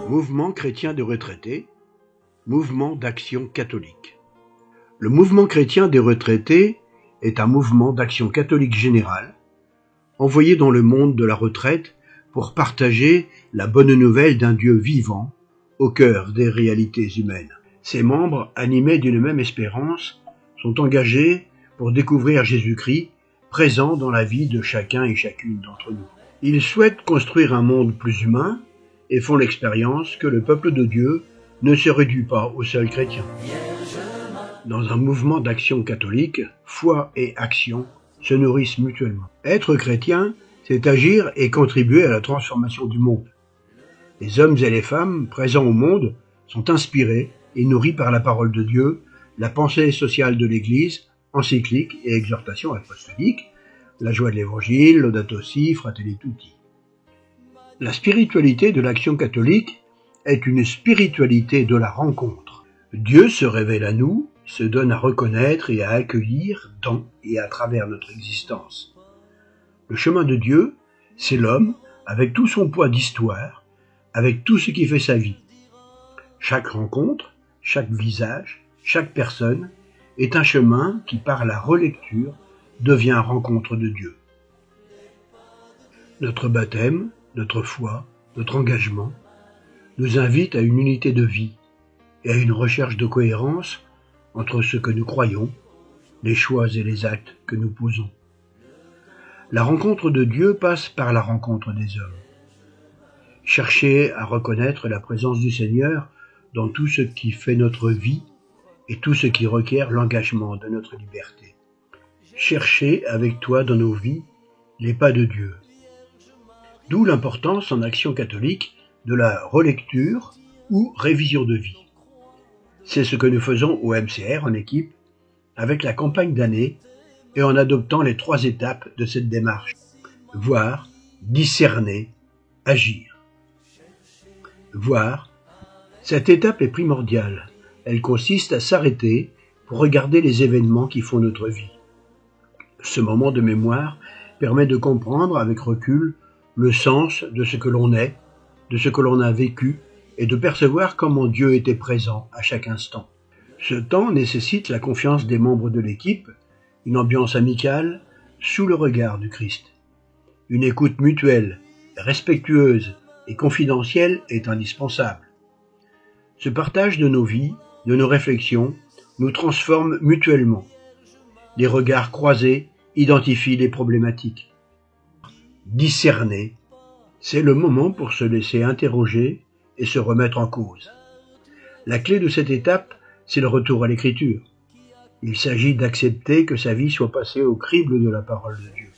Mouvement chrétien des retraités, mouvement d'action catholique. Le mouvement chrétien des retraités est un mouvement d'action catholique générale, envoyé dans le monde de la retraite pour partager la bonne nouvelle d'un Dieu vivant au cœur des réalités humaines. Ses membres, animés d'une même espérance, sont engagés pour découvrir Jésus-Christ présent dans la vie de chacun et chacune d'entre nous. Ils souhaitent construire un monde plus humain et font l'expérience que le peuple de Dieu ne se réduit pas aux seuls chrétiens. Dans un mouvement d'action catholique, foi et action se nourrissent mutuellement. Être chrétien, c'est agir et contribuer à la transformation du monde. Les hommes et les femmes présents au monde sont inspirés et nourris par la parole de Dieu, la pensée sociale de l'Église, encyclique et exhortation apostolique, la joie de l'Évangile, Laudato Si, Fratelli Tutti. La spiritualité de l'action catholique est une spiritualité de la rencontre. Dieu se révèle à nous, se donne à reconnaître et à accueillir dans et à travers notre existence. Le chemin de Dieu, c'est l'homme avec tout son poids d'histoire, avec tout ce qui fait sa vie. Chaque rencontre, chaque visage, chaque personne est un chemin qui, par la relecture, devient rencontre de Dieu. Notre baptême, notre foi, notre engagement nous invitent à une unité de vie et à une recherche de cohérence entre ce que nous croyons, les choix et les actes que nous posons. La rencontre de Dieu passe par la rencontre des hommes. Chercher à reconnaître la présence du Seigneur dans tout ce qui fait notre vie et tout ce qui requiert l'engagement de notre liberté. Chercher avec toi dans nos vies les pas de Dieu. D'où l'importance en action catholique de la relecture ou révision de vie. C'est ce que nous faisons au MCR en équipe, avec la campagne d'année et en adoptant les 3 étapes de cette démarche. Voir, discerner, agir. Voir, cette étape est primordiale. Elle consiste à s'arrêter pour regarder les événements qui font notre vie. Ce moment de mémoire permet de comprendre avec recul le sens de ce que l'on est, de ce que l'on a vécu et de percevoir comment Dieu était présent à chaque instant. Ce temps nécessite la confiance des membres de l'équipe, une ambiance amicale sous le regard du Christ. Une écoute mutuelle, respectueuse et confidentielle est indispensable. Ce partage de nos vies, de nos réflexions, nous transforme mutuellement. Les regards croisés identifient les problématiques. Discerner, c'est le moment pour se laisser interroger et se remettre en cause. La clé de cette étape, c'est le retour à l'écriture. Il s'agit d'accepter que sa vie soit passée au crible de la parole de Dieu.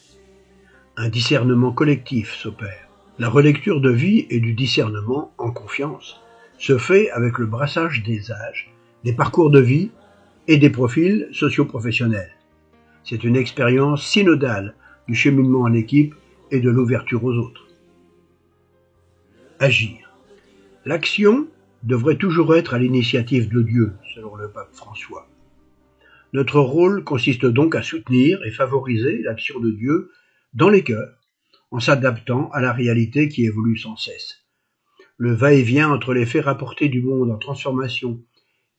Un discernement collectif s'opère. La relecture de vie et du discernement en confiance se fait avec le brassage des âges, des parcours de vie et des profils socio-professionnels. C'est une expérience synodale du cheminement en équipe et de l'ouverture aux autres. Agir. L'action devrait toujours être à l'initiative de Dieu, selon le pape François. Notre rôle consiste donc à soutenir et favoriser l'action de Dieu dans les cœurs, en s'adaptant à la réalité qui évolue sans cesse. Le va-et-vient entre les faits rapportés du monde en transformation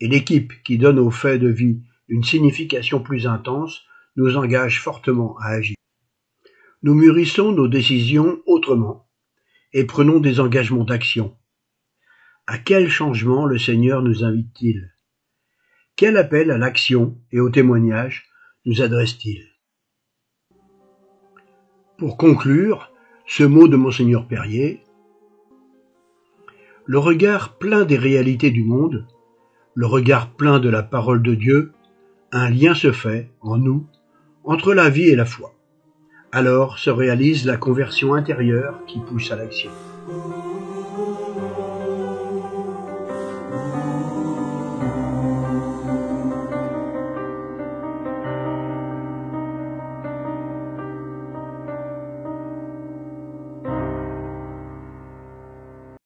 et l'équipe qui donne aux faits de vie une signification plus intense nous engage fortement à agir. Nous mûrissons nos décisions autrement et prenons des engagements d'action. À quel changement le Seigneur nous invite-t-il? Quel appel à l'action et au témoignage nous adresse-t-il? Pour conclure, ce mot de Monseigneur Perrier: le regard plein des réalités du monde, le regard plein de la parole de Dieu, un lien se fait, en nous, entre la vie et la foi. Alors se réalise la conversion intérieure qui pousse à l'action.